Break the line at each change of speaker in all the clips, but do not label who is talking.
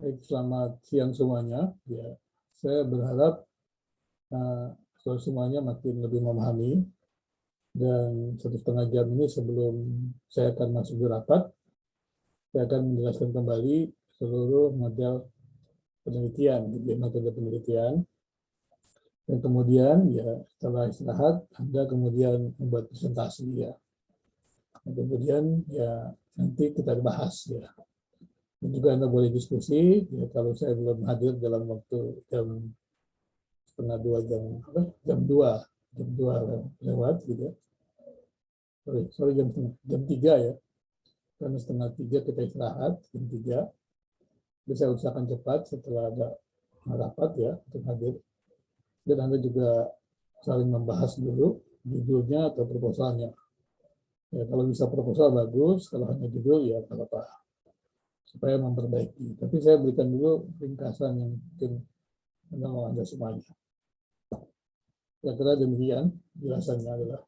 Baik, selamat siang semuanya. Ya, saya berharap semuanya makin lebih memahami, dan 1,5 jam ini sebelum saya akan masuk di rapat, saya akan menjelaskan kembali seluruh model penelitian, metode penelitian, dan kemudian ya setelah istirahat Anda kemudian membuat presentasi ya, dan kemudian ya nanti kita bahas ya. Dan juga Anda boleh diskusi ya, kalau saya belum hadir dalam waktu jam setengah dua, jam dua lewat gitu ya. Sorry jam 3 ya, karena setengah 3 kita istirahat, jam 3 bisa usahakan cepat setelah ada rapat ya untuk hadir. Dan Anda juga saling membahas dulu judulnya atau proposalnya ya. Kalau bisa proposal bagus, kalau hanya judul ya apa-apa, supaya memperbaiki. Tapi saya berikan dulu ringkasan yang mungkin Anda semuanya. Kira-kira demikian jelasannya adalah.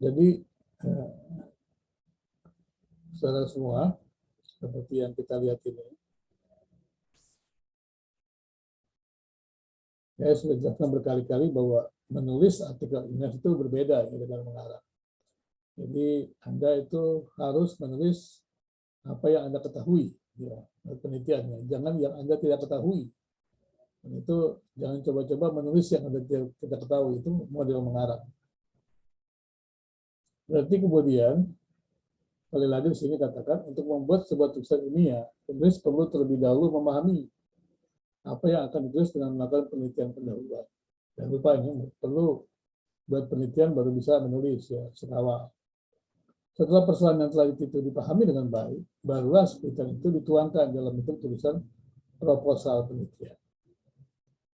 Jadi saudara semua, seperti yang kita lihat ini, saya sudah jelaskan berkali-kali bahwa menulis artikel INES itu berbeda ya dengan mengarang. Jadi Anda itu harus menulis apa yang Anda ketahui ya, penelitiannya. Jangan yang Anda tidak ketahui. Dan itu jangan coba-coba menulis yang Anda tidak ketahui, itu model mengarang. Berarti kemudian sekali lagi di sini katakan, untuk membuat sebuah tulisan ilmiah, penulis perlu terlebih dahulu memahami apa yang akan ditulis dengan melakukan penelitian pendahuluan. Jangan lupa ini perlu buat penelitian baru bisa menulis ya seawal. Setelah persoalan yang telah itu dipahami dengan baik, barulah penelitian itu dituangkan dalam bentuk tulisan proposal penelitian.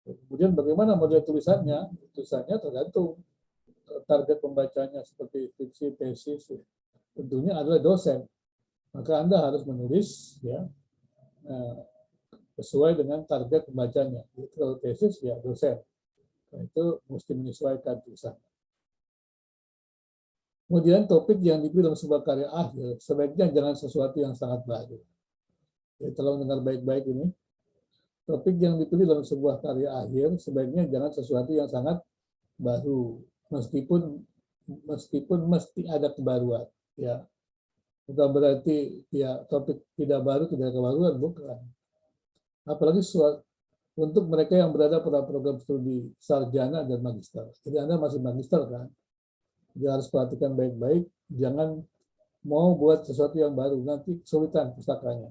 Kemudian bagaimana model tulisannya? Tulisannya tergantung target pembacanya, seperti skripsi, tesis, ya. Tentunya adalah dosen. Maka Anda harus menulis ya sesuai dengan target pembacanya. Kalau tesis ya dosen. Nah, itu mesti menyesuaikan tulisannya. Kemudian topik yang dipilih dalam sebuah karya akhir sebaiknya jangan sesuatu yang sangat baru. Ya, tolong dengar baik-baik ini. Topik yang dipilih dalam sebuah karya akhir sebaiknya jangan sesuatu yang sangat baru, meskipun mesti ada kebaruan. Ya, bukan berarti ya topik tidak baru tidak ada kebaruan, bukan. Apalagi untuk mereka yang berada pada program studi sarjana dan magister. Jadi Anda masih magister kan? Jadi harus perhatikan baik-baik, jangan mau buat sesuatu yang baru, nanti kesulitan pustakanya.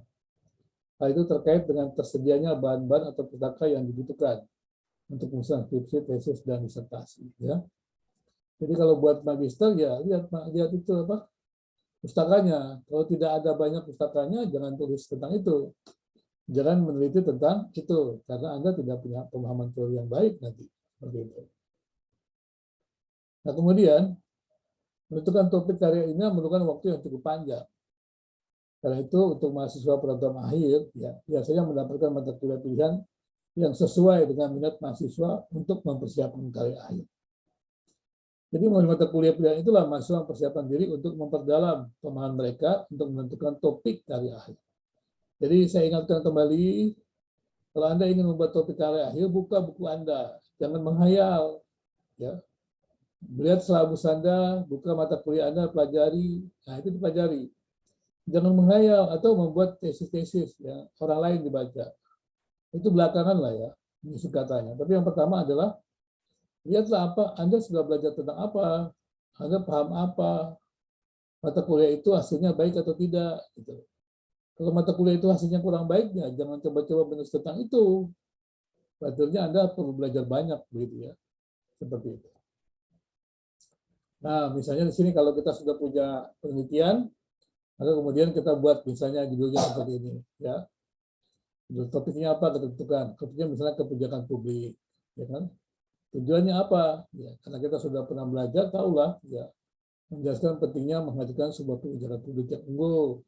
Hal itu terkait dengan tersedianya bahan-bahan atau pustaka yang dibutuhkan untuk penyusunan skripsi, tesis, dan disertasi. Ya. Jadi kalau buat magister ya lihat itu apa pustakanya. Kalau tidak ada banyak pustakanya, jangan tulis tentang itu. Jangan meneliti tentang itu, karena Anda tidak punya pemahaman teori yang baik nanti. Seperti itu. Nah kemudian menentukan topik karya ini memerlukan waktu yang cukup panjang. Karena itu untuk mahasiswa program akhir ya biasanya mendapatkan mata kuliah pilihan yang sesuai dengan minat mahasiswa untuk mempersiapkan karya akhir. Jadi melalui mata kuliah pilihan itulah mahasiswa mempersiapkan diri untuk memperdalam pemahaman mereka untuk menentukan topik karya akhir. Jadi saya ingatkan kembali, kalau Anda ingin membuat topik karya akhir, buka buku Anda, jangan menghayal. Ya. Lihat silabus Anda, buka mata kuliah Anda, pelajari, nah itu dipelajari. Jangan menghayal atau membuat tesis-tesis ya, orang lain dibaca. Itu belakangan lah ya, musuh katanya. Tapi yang pertama adalah lihatlah apa Anda sudah belajar tentang apa, Anda paham apa, mata kuliah itu hasilnya baik atau tidak. Gitu. Kalau mata kuliah itu hasilnya kurang baik, ya jangan coba-coba menulis tentang itu. Betulnya Anda perlu belajar banyak, begitu ya, seperti itu. Nah, misalnya di sini kalau kita sudah punya penelitian, maka kemudian kita buat misalnya judulnya seperti ini, ya. Topiknya apa kita tentukan? Topiknya misalnya kebijakan publik, ya kan? Tujuannya apa? Ya, karena kita sudah pernah belajar, tahulah, ya, menjelaskan pentingnya menghadirkan sebuah kebijakan publik yang unggul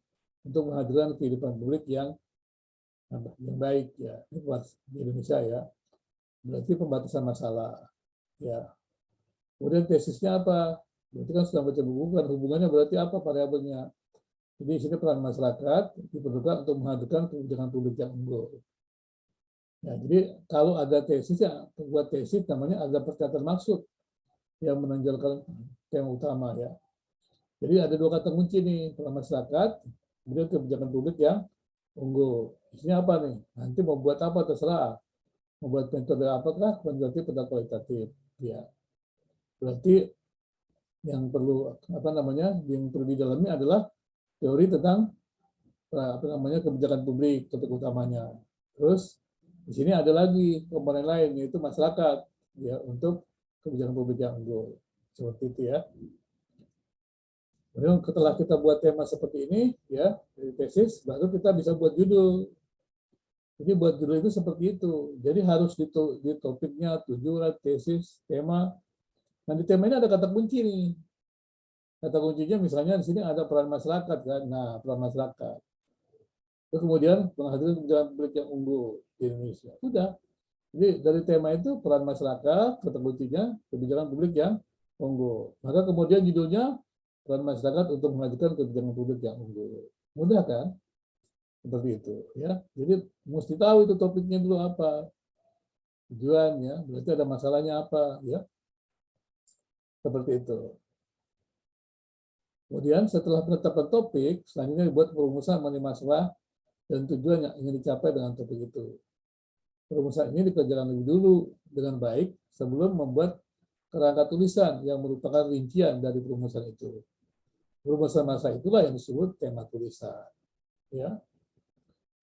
untuk menghadirkan kehidupan publik yang baik, ya. Ini buat di Indonesia ya. Berarti pembatasan masalah, ya. Kemudian tesisnya apa? Berarti kan sudah baca buku kan, hubungannya berarti apa variabelnya? Jadi di sini peran masyarakat diperlukan untuk menghadirkan kebijakan publik yang unggul. Ya, jadi kalau ada tesis ya buat tesis namanya ada perkataan maksud yang menonjolkan tema utama ya. Jadi ada dua kata kunci nih peran masyarakat, kemudian kebijakan publik yang unggul. Isinya apa nih? Nanti mau buat apa terserah. Mau buat metode apakah kuantitatif atau kualitatif. Ya, berarti yang perlu yang perlu didalami adalah teori tentang kebijakan publik topik utamanya. Terus di sini ada lagi komponen lain yaitu masyarakat ya untuk kebijakan publik yang unggul. Seperti itu ya. Kemudian setelah kita buat tema seperti ini ya dari tesis baru kita bisa buat judul. Jadi buat judul itu seperti itu. Jadi harus di topiknya, tujuan, tesis, tema. Nah di tema ini ada kata kunci nih. Kata kuncinya misalnya di sini ada peran masyarakat kan. Nah peran masyarakat. Terus kemudian menghadirkan kebijakan publik yang unggul di Indonesia. Sudah. Jadi dari tema itu peran masyarakat, kata kuncinya kebijakan publik yang unggul. Maka kemudian judulnya peran masyarakat untuk menghadirkan kebijakan publik yang unggul. Mudah kan? Seperti itu ya. Jadi mesti tahu itu topiknya dulu apa. Tujuannya, berarti ada masalahnya apa ya. Seperti itu. Kemudian setelah penetapan topik, selanjutnya dibuat perumusan mengenai masalah dan tujuan yang ingin dicapai dengan topik itu. Perumusan ini dikerjakan lebih dulu dengan baik sebelum membuat kerangka tulisan yang merupakan rincian dari perumusan itu. Perumusan masalah itulah yang disebut tema tulisan. Ya.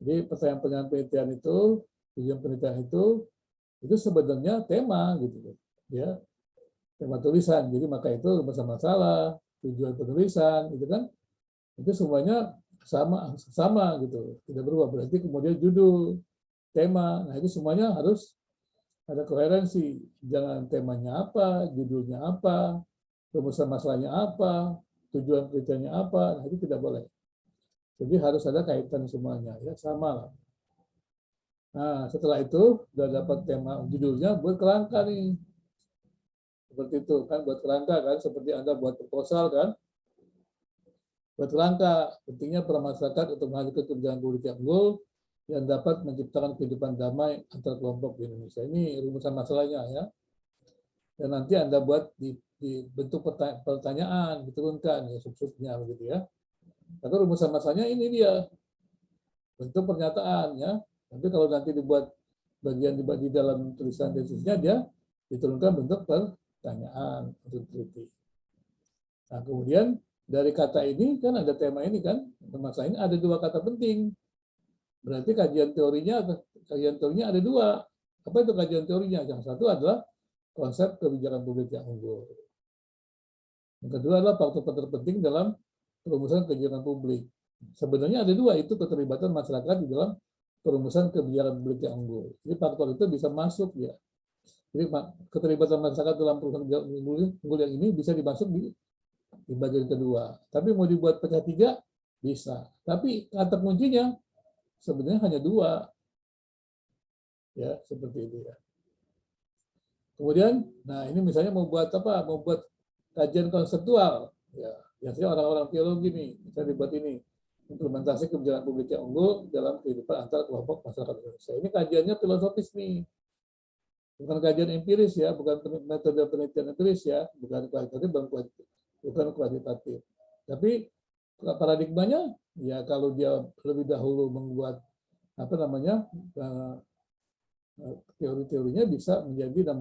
Jadi pertanyaan-pertanyaan penelitian itu, tujuan penelitian itu sebenarnya tema gitu, ya, tema tulisan. Jadi maka itu rumusan masalah, tujuan penulisan, gitu kan, itu semuanya sama gitu, tidak berubah. Berarti kemudian judul, tema, nah itu semuanya harus ada koherensi. Jangan temanya apa, judulnya apa, rumusan masalahnya apa, tujuan penelitiannya apa, nah itu tidak boleh. Jadi harus ada kaitan semuanya, ya sama lah. Nah, setelah itu sudah dapat tema judulnya, buat kerangka nih. Seperti itu kan, buat kerangka kan, seperti Anda buat proposal kan. Buat kerangka, pentingnya peran masyarakat untuk menghadirkan kebijakan publik yang unggul yang dapat menciptakan kehidupan damai antar kelompok di Indonesia. Ini rumusan masalahnya ya. Dan nanti Anda buat di bentuk pertanyaan, diturunkan ya sub-subnya begitu ya. Tapi rumusan masalahnya ini dia, bentuk pernyataan ya. Nanti kalau nanti dibuat bagian di dalam tulisan tesisnya dia diturunkan bentuk pertanyaan untuk teliti. Nah kemudian dari kata ini kan ada tema ini kan, masalah ini ada dua kata penting. Berarti kajian teorinya ada dua. Apa itu kajian teorinya? Yang satu adalah konsep kebijakan publik yang unggul. Yang kedua adalah faktor-faktor penting dalam perumusan kebijakan publik. Sebenarnya ada dua, itu keterlibatan masyarakat di dalam perumusan kebijakan publik yang unggul. Jadi faktor itu bisa masuk ya. Jadi keterlibatan masyarakat dalam perumusan kebijakan unggul yang ini bisa dimasuk di bagian kedua. Tapi mau dibuat pecah tiga bisa. Tapi kata kuncinya sebenarnya hanya dua. Ya, seperti itu ya. Kemudian, nah ini misalnya mau buat apa? Mau buat kajian konseptual. Ya, biasanya orang-orang teologi nih, bisa dibuat ini. Implementasi kebijakan publik yang unggul dalam kehidupan antar kelompok masyarakat Indonesia. Ini kajiannya filosofis nih. Bukan kajian empiris ya, bukan metode penelitian empiris ya, bukan kualitatif, bukan kuantitatif. Tapi paradigmanya ya kalau dia lebih dahulu membuat teori-teorinya bisa menjadi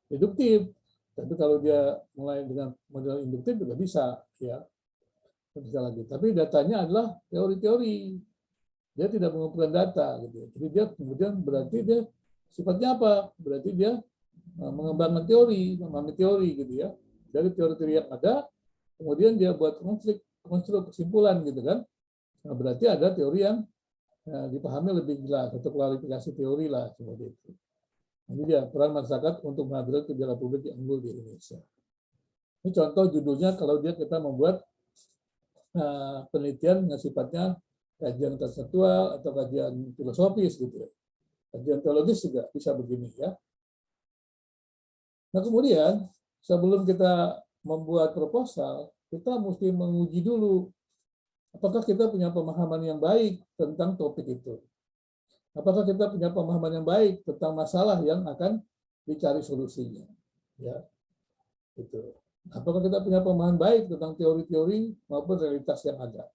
deduktif. Tapi kalau dia mulai dengan model induktif juga bisa ya. Bisa lagi. Tapi datanya adalah teori-teori. Dia tidak mengumpulkan data gitu. Jadi dia kemudian berarti dia sifatnya apa? Berarti dia mengembangkan teori, memahami teori gitu ya. Dari teori-teori yang ada, kemudian dia buat konstruk kesimpulan gitu kan. Nah, berarti ada teori yang dipahami lebih jelas atau klarifikasi teori lah seperti itu. Ini dia peran masyarakat untuk menghadirkan kebijakan publik yang unggul di Indonesia. Ini contoh judulnya kalau kita membuat penelitian yang sifatnya kajian konseptual atau kajian filosofis gitu ya. Kajian teologis juga bisa begini ya. Nah kemudian sebelum kita membuat proposal, kita mesti menguji dulu apakah kita punya pemahaman yang baik tentang topik itu. Apakah kita punya pemahaman yang baik tentang masalah yang akan dicari solusinya. Ya, itu. Apakah kita punya pemahaman baik tentang teori-teori maupun realitas yang ada.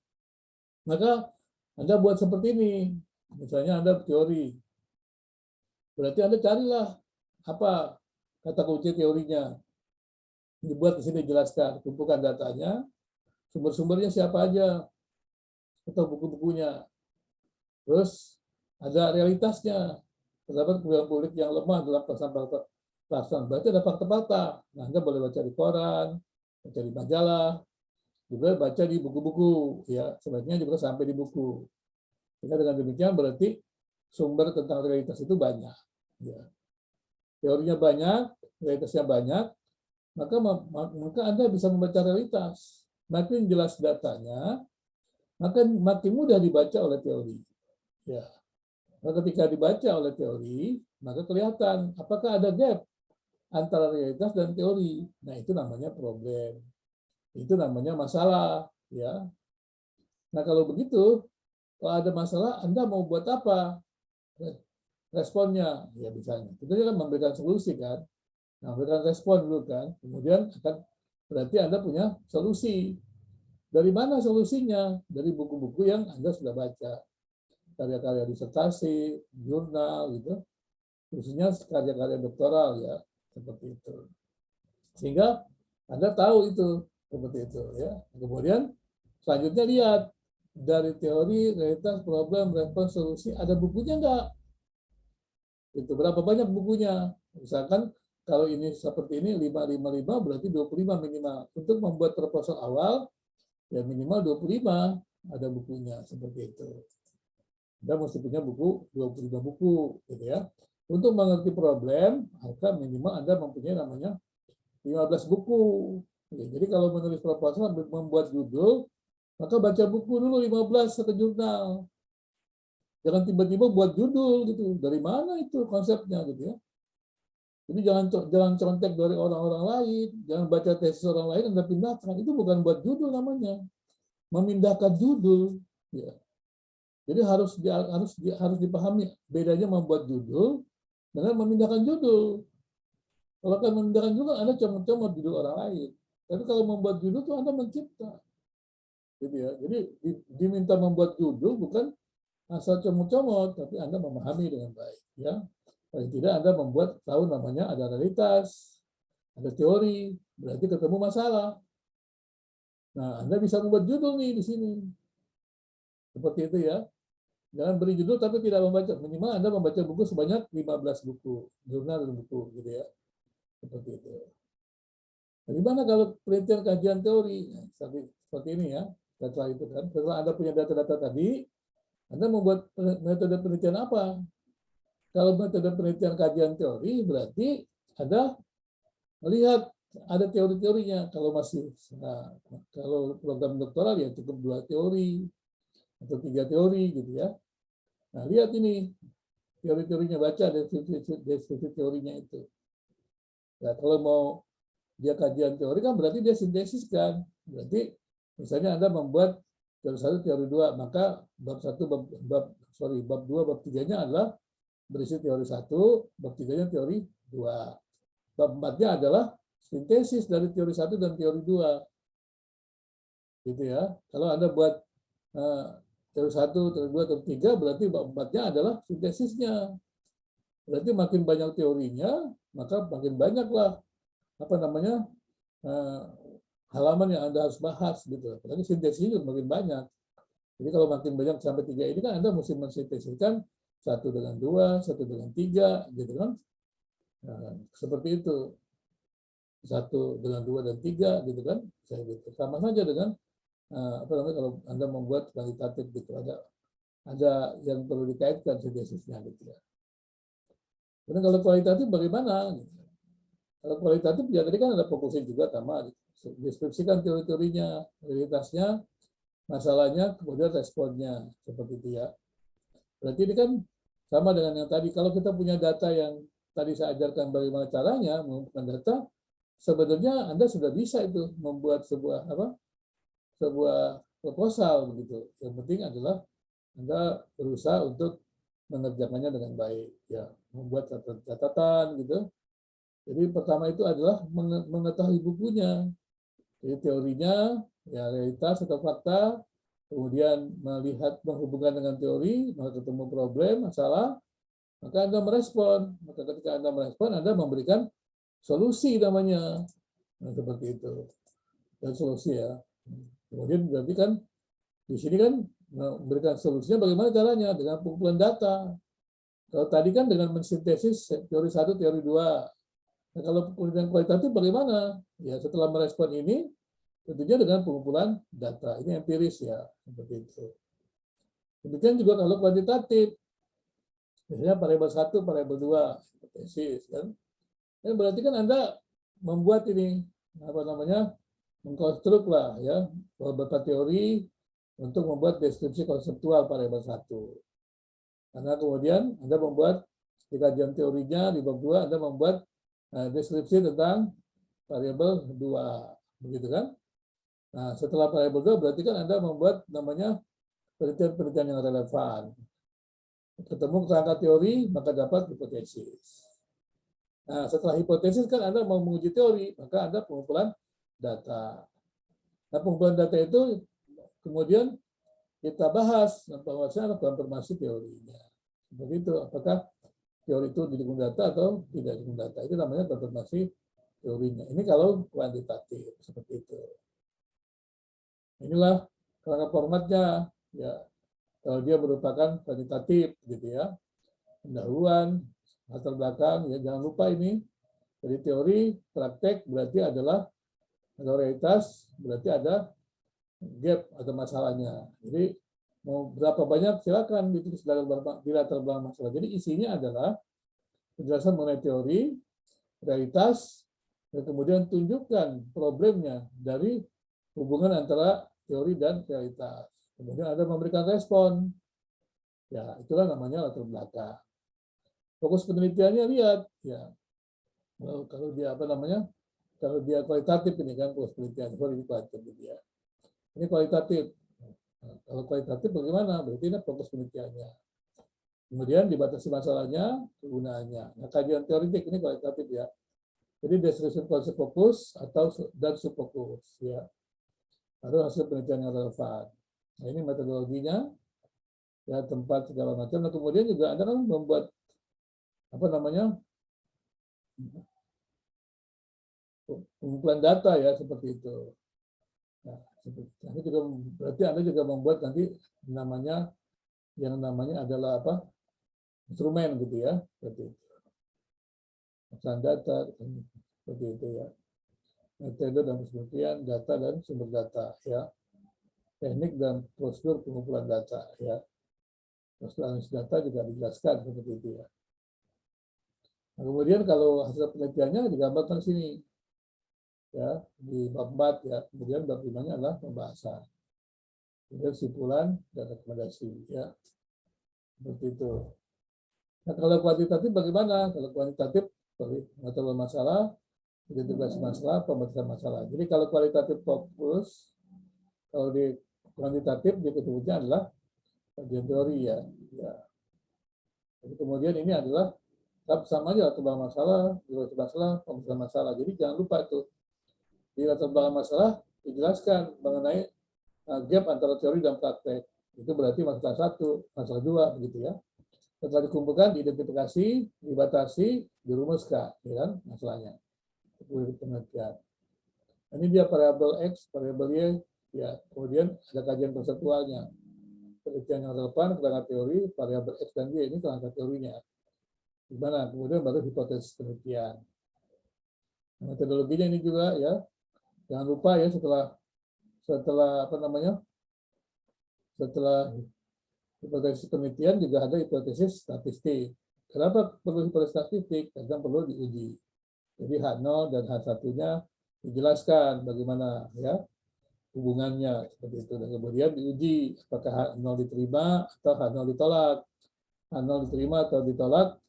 Maka Anda buat seperti ini. Misalnya Anda teori. Berarti Anda carilah apa kata kunci teorinya. Dibuat di sini jelaskan, kumpulkan datanya, sumber-sumbernya siapa aja, atau buku-bukunya. Terus ada realitasnya, terdapat kebijakan publik yang lemah dalam pelaksanaan. Berarti ada fakta-fakta. Nah, Anda boleh baca di koran, baca di majalah, juga baca di buku-buku. Ya, sebaiknya juga sampai di buku. Sehingga dengan demikian berarti sumber tentang realitas itu banyak. Ya. Teorinya banyak, realitasnya banyak, maka Anda bisa membaca realitas. Makin jelas datanya, makin mudah dibaca oleh teori. Ya. Nah, ketika dibaca oleh teori, maka kelihatan apakah ada gap antara realitas dan teori. Nah, itu namanya problem. Itu namanya masalah. Ya. Nah, kalau begitu, kalau ada masalah, Anda mau buat apa? Responnya, ya misalnya. Tentunya kan memberikan solusi kan. Nah, memberikan respon dulu kan. Kemudian berarti Anda punya solusi. Dari mana solusinya? Dari buku-buku yang Anda sudah baca. Karya-karya disertasi, jurnal, gitu. Khususnya karya-karya doktoral ya, seperti itu. Sehingga Anda tahu itu, seperti itu ya. Kemudian selanjutnya lihat dari teori, realitas, problem, respon, solusi, ada bukunya enggak? Itu berapa banyak bukunya? Misalkan kalau ini seperti ini 555 berarti 25 minimal. Untuk membuat proposal awal ya minimal 25 ada bukunya seperti itu. Anda mesti punya buku 25 buku gitu ya. Untuk mengerti problem, maka minimal Anda mempunyai namanya 15 buku. Jadi kalau menulis proposal membuat judul, maka baca buku dulu 15 satu jurnal. Jangan tiba-tiba buat judul gitu. Dari mana itu konsepnya gitu ya. Jadi jangan contek dari orang-orang lain, jangan baca tesis orang lain Anda pindahkan. Itu bukan buat judul namanya. Memindahkan judul ya. Jadi harus dipahami bedanya membuat judul dengan memindahkan judul. Kalau kan memindahkan judul, Anda comot-comot judul orang lain. Tapi kalau membuat judul itu Anda mencipta. Gitu ya. Jadi diminta membuat judul bukan asal comot-comot, tapi Anda memahami dengan baik. Ya. Paling tidak Anda membuat tahu namanya ada realitas, ada teori, berarti ketemu masalah. Nah, Anda bisa membuat judul nih di sini. Seperti itu ya. Jangan beri judul tapi tidak membaca. Minimal Anda membaca buku sebanyak 15 buku, jurnal dan buku gitu ya. Seperti itu. Bagaimana kalau penelitian kajian teori? Nah, seperti ini ya. Setelah itu kan, setelah Anda punya data-data tadi, Anda membuat metode penelitian apa? Kalau metode penelitian kajian teori berarti Anda melihat ada teori-teorinya. Kalau program doktoral ya cukup 2 teori atau 3 teori gitu ya. Nah, lihat ini teori-teorinya, baca deskripsi teorinya itu. Ya, kalau mau dia kajian teori kan berarti dia sintesis kan. Berarti misalnya Anda membuat teori 1, teori 2, maka bab 1, bab 2, bab 3-nya adalah berisi teori 1, bab 3-nya teori 2. Bab 4-nya adalah sintesis dari teori 1 dan teori 2. Gitu ya. Kalau Anda buat teori 1, teori 2, teori 3, berarti bab 4-nya adalah sintesisnya. Berarti makin banyak teorinya, maka makin banyaklah halaman yang Anda harus bahas gitu. Apalagi sintesisnya juga makin banyak. Jadi kalau makin banyak sampai 3 ini kan Anda mesti mensintesiskan 1 dengan 2, 1 dengan 3, gitu kan. Nah, seperti itu. 1 dengan 2 dan 3 gitu kan. Sama saja dengan kalau Anda membuat kualitatif gitu, ada yang perlu dikaitkan sintesisnya gitu ya. Kemudian kalau kualitatif bagaimana? Kalau kualitatif ya tadi kan ada fokusnya juga sama, deskripsikan teori-teorinya, realitasnya, masalahnya, kemudian responnya seperti itu ya. Berarti ini kan sama dengan yang tadi. Kalau kita punya data yang tadi saya ajarkan bagaimana caranya mengumpulkan data, sebenarnya Anda sudah bisa itu membuat sebuah proposal begitu. Yang penting adalah Anda berusaha untuk mengerjakannya dengan baik, ya, membuat catatan gitu. Jadi pertama itu adalah mengetahui bukunya. Jadi teorinya, ya realitas atau fakta, kemudian melihat menghubungkan dengan teori, maka ketemu problem, masalah, maka Anda merespon. Maka ketika Anda merespon, Anda memberikan solusi namanya. Nah, seperti itu. Dan solusi ya. Kemudian berarti kan di sini kan memberikan solusinya bagaimana caranya dengan pengumpulan data. Kalau tadi kan dengan mensintesis teori 1, teori 2. Nah, kalau penelitian kualitatif bagaimana? Ya setelah merespon ini tentunya dengan pengumpulan data. Ini empiris ya, seperti itu. Demikian juga kalau kuantitatif. Misalnya variabel 1, variabel 2, hipotesis kan. Dan berarti kan Anda membuat ini apa namanya? Mengkonstruk lah ya beberapa teori untuk membuat deskripsi konseptual variabel 1. Karena kemudian Anda membuat di kajian teorinya di bab 2 Anda membuat deskripsi tentang variabel 2, begitu kan? Nah, setelah variabel 2 berarti kan Anda membuat namanya penelitian-penelitian yang relevan. Ketemu kerangka teori, maka dapat hipotesis. Nah, setelah hipotesis kan Anda mau menguji teori, maka Anda pengumpulan data. Nah, pengumpulan data itu kemudian kita bahas penguasaan konfirmasi teorinya. Seperti itu, apakah teori itu didukung data atau tidak didukung data. Itu namanya konfirmasi teorinya. Ini kalau kuantitatif, seperti itu. Inilah kerangka formatnya. Ya, kalau dia merupakan kuantitatif, gitu ya. Pendahuluan, latar belakang, ya jangan lupa ini. Jadi teori, praktek berarti adalah atau realitas berarti ada gap atau masalahnya. Jadi mau berapa banyak silakan ditulis di latar belakang masalah. Jadi isinya adalah penjelasan mengenai teori, realitas, dan kemudian tunjukkan problemnya dari hubungan antara teori dan realitas. Kemudian ada memberikan respon. Ya, itulah namanya latar belakang. Fokus penelitiannya lihat, ya kalau dia apa namanya, kalau dia kualitatif ini kan fokus penelitian, ini kualitatif dia. Ini kualitatif. Nah, kalau kualitatif bagaimana? Berarti ini fokus penelitiannya. Kemudian dibatasi masalahnya, kegunaannya. Nah, kajian teoritik ini kualitatif ya. Jadi description konsep fokus atau dan subfokus ya. Harus hasil penelitian yang relevan. Nah, ini metodologinya, ya tempat segala macam. Nah, kemudian juga Anda kan membuat apa namanya pengumpulan data ya seperti itu. Nah, ini juga berarti Anda juga membuat nanti namanya yang namanya adalah apa instrumen gitu ya, seperti itu. Pesan data seperti itu ya. Metode dan penelitian data dan sumber data ya. Teknik dan prosedur pengumpulan data ya. Prosedur analisis data juga dijelaskan seperti itu ya. Nah, kemudian kalau hasil penelitiannya digambarkan sini ya di bab 4 ya. Kemudian bab 5-nya adalah pembahasan. Kemudian kesimpulan dan rekomendasi ya. Seperti itu. Nah, kalau kuantitatif bagaimana? Kalau kuantitatif mengetahui masalah, identifikasi masalah, pembahasan masalah. Jadi kalau kualitatif fokus, kalau di kuantitatif dia sebutnya adalah kajian teori ya. Ya. Jadi kemudian ini adalah sama aja latar belakang masalah, pembahasan masalah. Jadi jangan lupa itu di latar belakang masalah dijelaskan mengenai gap antara teori dan praktek. Itu berarti masalah 1, masalah 2 begitu ya. Setelah dikumpulkan, diidentifikasi, dibatasi, dirumuskan, ya kan masalahnya. Penelitian. Ini dia variabel X, variabel Y, ya. Kemudian ada kajian konseptualnya. Penelitian yang relevan, kerangka teori, variabel X dan Y, ini kerangka teorinya. Gimana? Kemudian baru hipotesis penelitian. Metodologinya ini juga ya. Jangan lupa ya setelah apa namanya? Setelah hipotesis penelitian juga ada hipotesis statistik. Kenapa perlu hipotesis statistik? Karena perlu diuji. Jadi H0 dan H1-nya dijelaskan bagaimana ya hubungannya seperti itu. Dan kemudian diuji apakah H0 diterima atau H0 ditolak. H0 diterima atau ditolak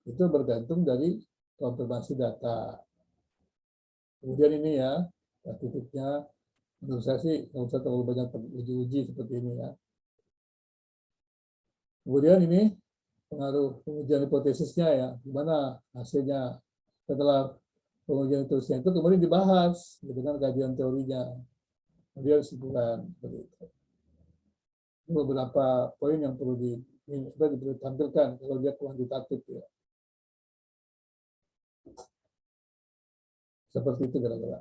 itu bergantung dari konfirmasi data. Kemudian ini ya titiknya, menurut saya sih nggak usah terlalu banyak uji seperti ini ya. Kemudian ini pengaruh pengujian hipotesisnya ya, gimana hasilnya setelah pengujian hipotesisnya itu kemudian dibahas dengan kajian teorinya, kemudian kesimpulan seperti itu. Ini beberapa poin yang perlu ditampilkan kalau dia kuantitatif ya. Seperti itu kira-kira.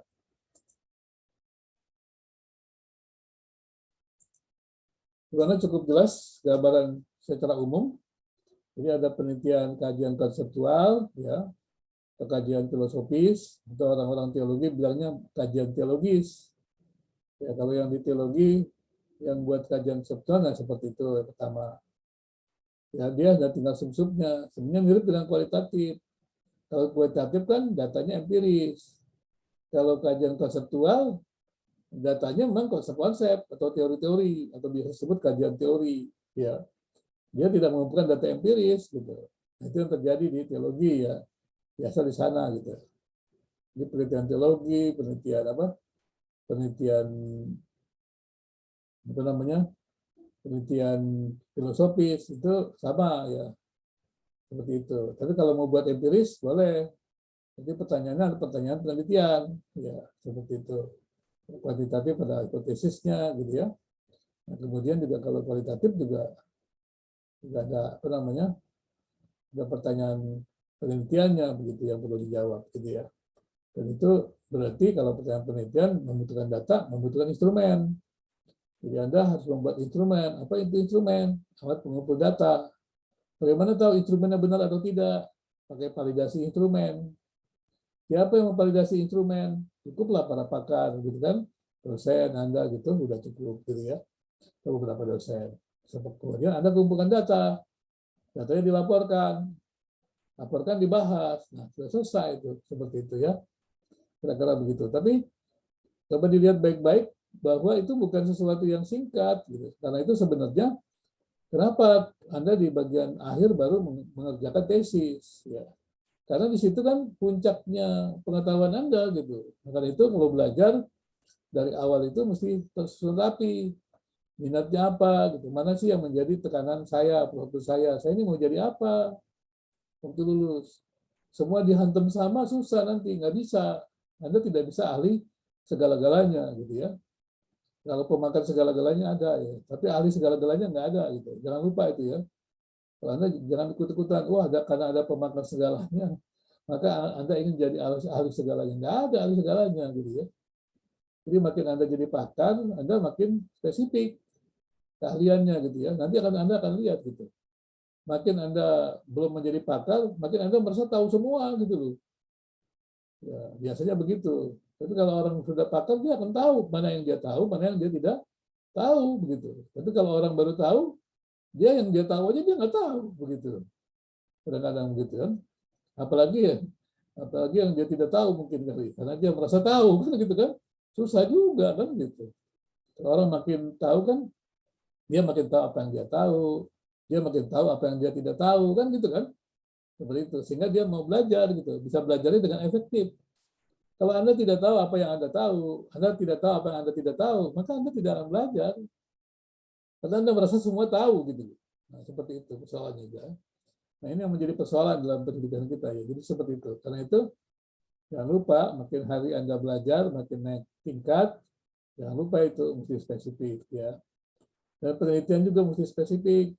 Karena cukup jelas gambaran secara umum. Ini ada penelitian kajian konseptual, ya, kajian filosofis, atau orang-orang teologi bilangnya kajian teologis. Ya, kalau yang di teologi, yang buat kajian konseptual, nah seperti itu yang pertama. Ya, dia ada tinggal sub-subnya. Sebenarnya mirip dengan kualitatif. Kalau kualitatif kan datanya empiris. Kalau kajian konseptual, datanya memang konsep-konsep atau teori-teori, atau biasa disebut kajian teori. Ya, dia tidak mengumpulkan data empiris gitu. Itu yang terjadi di teologi ya, biasa di sana gitu. Jadi penelitian teologi, penelitian apa? Penelitian apa namanya? Penelitian filosofis itu sama ya, seperti itu. Tapi kalau mau buat empiris boleh. Jadi pertanyaannya ada pertanyaan penelitian ya, seperti itu. Kuantitatif pada hipotesisnya gitu ya. Nah, kemudian juga kalau kualitatif juga ada apa namanya? Ada pertanyaan penelitiannya begitu yang perlu dijawab gitu ya. Dan itu berarti kalau pertanyaan penelitian membutuhkan data, membutuhkan instrumen. Jadi Anda harus membuat instrumen. Apa itu instrumen? Alat pengumpul data. Bagaimana tahu instrumennya benar atau tidak? Pakai validasi instrumen. Siapa yang memvalidasi instrumen? Cukuplah para pakar, gitu kan? Dosen Anda gitu sudah cukup, gitu ya. Atau beberapa dosen. Kemudian Anda kumpulkan data. Datanya dilaporkan. Laporkan dibahas. Nah, sudah selesai itu. Seperti itu ya. Kira-kira begitu. Tapi coba dilihat baik-baik bahwa itu bukan sesuatu yang singkat gitu. Karena itu sebenarnya kenapa Anda di bagian akhir baru mengerjakan tesis ya. Karena di situ kan puncaknya pengetahuan Anda gitu. Maka itu kalau belajar dari awal itu mesti tersusun rapi. Minatnya apa gitu. Mana sih yang menjadi tekanan saya, waktu saya. Saya ini mau jadi apa waktu lulus. Semua dihantam sama susah nanti, nggak bisa. Anda tidak bisa ahli segala-galanya gitu ya. Kalau pemakan segala-galanya ada ya, tapi ahli segala-galanya nggak ada gitu. Jangan lupa itu ya. Kalau Anda jangan ikut-ikutan, wah karena ada pemakan segalanya, maka Anda ingin jadi ahli segalanya. Nggak ada ahli segalanya gitu ya. Jadi makin Anda jadi pakar, Anda makin spesifik keahliannya gitu ya. Nanti Anda akan lihat gitu. Makin Anda belum menjadi pakar, makin Anda merasa tahu semua gitu loh. Ya, biasanya begitu. Tapi kalau orang sudah pakar, dia akan tahu mana yang dia tahu, mana yang dia tidak tahu begitu. Tapi kalau orang baru tahu, dia yang dia tahu aja dia nggak tahu begitu. Kadang-kadang begitu kan. Apalagi ya, apalagi yang dia tidak tahu mungkin kali, karena dia merasa tahu kan gitu kan. Susah juga kan gitu. Kalau orang makin tahu kan, dia makin tahu apa yang dia tahu, dia makin tahu apa yang dia tidak tahu kan gitu kan. Seperti itu. Sehingga dia mau belajar gitu, bisa belajarnya dengan efektif. Kalau Anda tidak tahu apa yang Anda tahu, Anda tidak tahu apa yang Anda tidak tahu, maka Anda tidak akan belajar. Karena Anda merasa semua tahu gitu. Nah, seperti itu persoalannya juga. Nah, ini yang menjadi persoalan dalam pendidikan kita ya. Jadi seperti itu. Karena itu jangan lupa makin hari Anda belajar, makin naik tingkat, jangan lupa itu mesti spesifik ya. Dan penelitian juga mesti spesifik.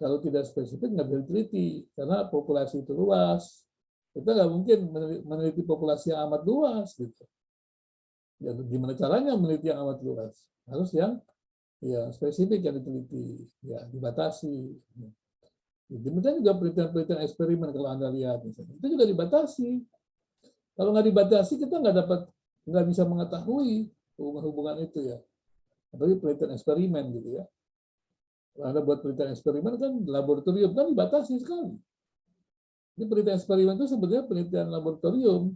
Kalau tidak spesifik nggak bisa diteliti karena populasi itu luas. Kita nggak mungkin meneliti populasi yang amat luas gitu. Ya, gimana caranya meneliti yang amat luas? Harus yang ya spesifik yang diteliti, ya dibatasi. Demikian juga penelitian eksperimen kalau Anda lihat misalnya, itu juga dibatasi. Kalau nggak dibatasi kita nggak bisa mengetahui hubungan itu ya. Apalagi penelitian eksperimen gitu ya. Kalau Anda buat penelitian eksperimen kan laboratorium kan dibatasi sekali. Jadi penelitian eksperimen itu sebenarnya penelitian laboratorium,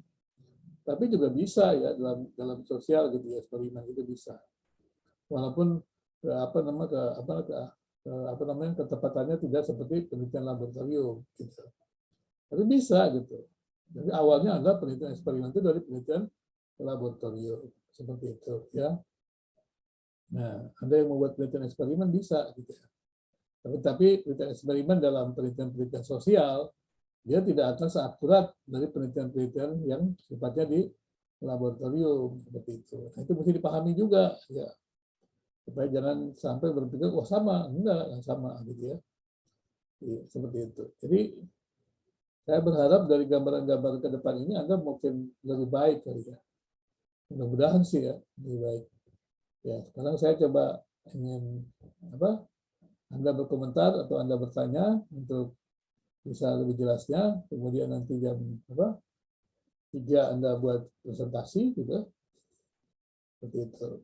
tapi juga bisa ya dalam sosial gitu ya, eksperimen itu bisa. Walaupun apa namanya ketepatannya tidak seperti penelitian laboratorium gitu. Tapi bisa gitu. Jadi awalnya adalah penelitian eksperimen itu dari penelitian laboratorium seperti itu ya. Nah, Anda yang membuat penelitian eksperimen bisa gitu ya. Tapi penelitian eksperimen dalam penelitian-penelitian sosial dia tidak akan seakurat dari penelitian-penelitian yang sifatnya di laboratorium seperti itu. Nah, itu mesti dipahami juga ya. Supaya jangan sampai berpikir wah sama, enggak sama gitu ya. Ya, seperti itu. Jadi saya berharap dari gambaran-gambaran ke depan ini Anda mungkin lebih baik kali ya. Mudah-mudahan sih ya lebih baik. Ya, sekarang saya coba ingin apa? Anda berkomentar atau Anda bertanya untuk bisa lebih jelasnya. Kemudian nanti jam apa? 3 Anda buat presentasi gitu. Seperti itu.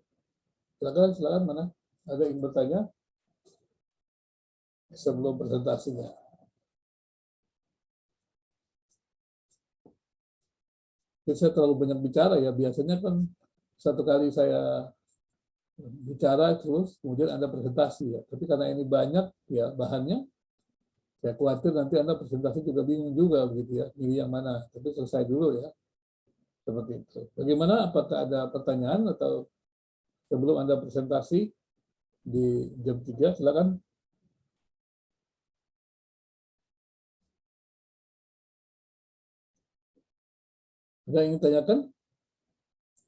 Silakan mana? Ada yang bertanya sebelum presentasinya? Jadi saya terlalu banyak bicara ya. Biasanya kan satu kali saya bicara terus, kemudian Anda presentasi ya. Tapi karena ini banyak ya bahannya, saya khawatir nanti Anda presentasi juga bingung juga begitu ya, pilih yang mana. Tapi selesai dulu ya, seperti itu. Bagaimana? Apakah ada pertanyaan atau sebelum Anda presentasi di jam 3, silakan. Ada yang ingin tanyakan?